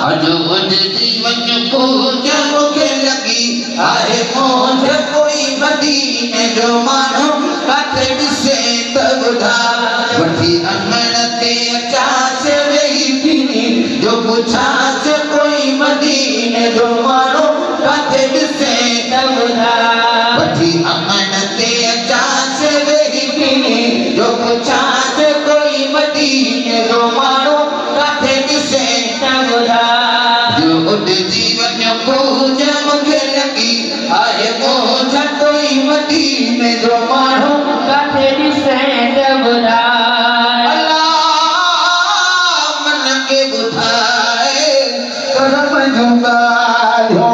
अजो उजदी वञ पूज मूंखे लॻी आहे मौज कोई मदीने जो माण्हू काथे ॾिसे त ॿुधा वठी अङण ते अचांस वेही पीनी जो पुछांस कोई मदीने जो माण्हू काथे ॾिसे त ॿुधा वठी अङण ते अचांस वेही पीनी जो पुछांस कोई मदीने जो माण्हू काथे ॾिसे त ॿुधा जो उॾजी वञ पूज मूंखे लॻी आहे मौज कोई मदीने जो माण्हू काथे ॾिसे त ॿुधा अल्लाह मन खे ॿुधाए करम जूं ॻाल्हियूं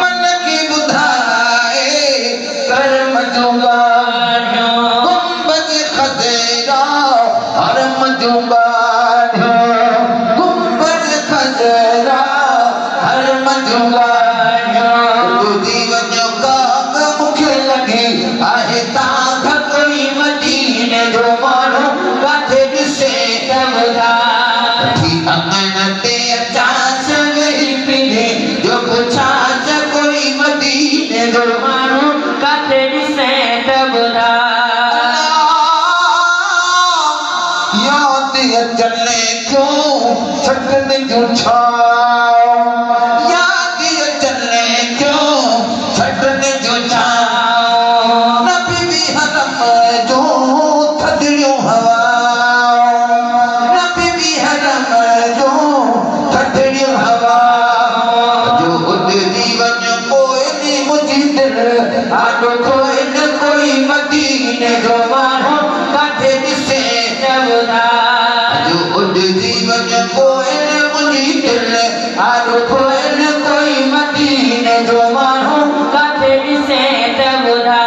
मन खे ॿुधाए करम जूं ॻाल्हियूं गुंबद खज़ेरा हरम जूं ॻाल्हियूं गुंबद खज़ेरा हरम जूं ॻाल्हियूं उॾजी वञ काग मूंखे लॻी आहे ताग कोई मदीने जो माण्हू काथे ॾिसे त ॿुधा वठी अङण ते अचांस वेही पीनी जो पुछांस कोई मदीने जो माण्हू काथे ॾिसे त ॿुधा याद अचनि क्यों छटनि जूं छांव याद अचनि क्यों छटनि जूं छांव न बीबी हरम जो थधिड़ियूं हवाऊं न बीबी हरम जो थधिड़ियूं हवाऊं जो उॾजी वञ पोइ बि मुंहिंजी दिलि आॾो खोए न कोई मदीने जो माण्हू काथे ॾिसे त ॿुधा जो उॾजी वञ पोइ न मुंहिंजी दिलि आॾो खोए न कोई मदीने जो माण्हू काथे ॾिसे त ॿुधा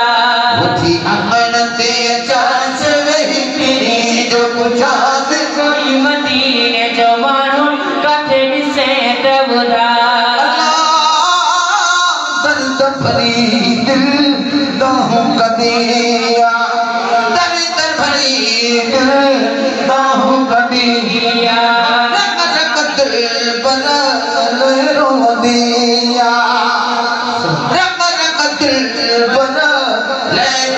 वठी अङण ते अचांस वेही पीनी जो पुछांस कोई मदीने जो माण्हू काथे ॾिसे त ॿुधा दर्द भरी दिल दाहूं कदिया दर्द भरी दिल दाहूं कदिया रग रग दिल पर रोदिया रग रग दिल पर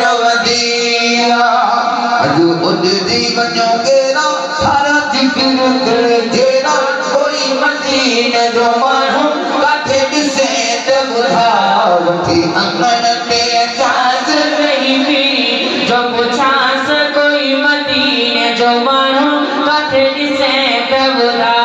रोदिया अॼु उॾजी वञो केरा थारा जिकिर दिल जेरा कोई मदीने जो माण्हू काथे ॾिसे त ॿुधा वठी अङण ते अचांस वेही पीनी जो पुछांस कोई मदीने जो माण्हू काथे ॾिसे त ॿुधा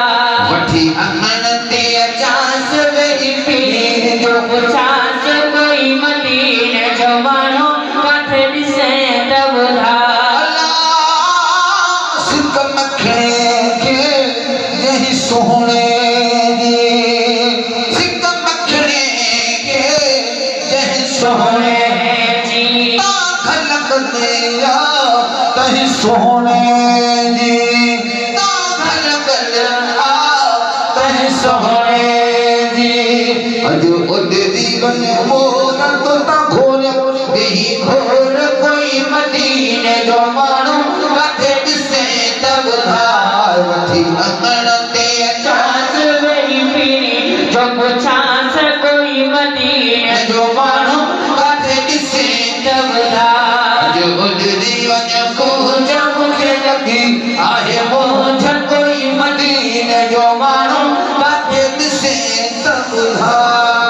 वठी अङण ते अचांस वेही पीनी जो पुछांस कोई मदीने जो माण्हू काथे ॾिसे त ॿुधा सिक मखणे खे जंहिं सोहणे जी सिक मखणे खे जंहिं सोहणे जी ताख लॻंदे तंहिं सोहणे जी ताख लॻंदे तंहिं सोहणे जी अॼु उॾजी वञ मोर तो त घोर वेही घोर कोई मदीने जो माण्हू काथे ॾिसे त ॿुधा वठी अङण ते अचांस वेही पीनी जो पुछांस कोई मदीने जो माण्हू काथे ॾिसे त ॿुधा अॼु उॾजी वञ पूज मूंखे लॻी आहे मौज कोई मदीने जो माण्हू काथे ॾिसे त ॿुधा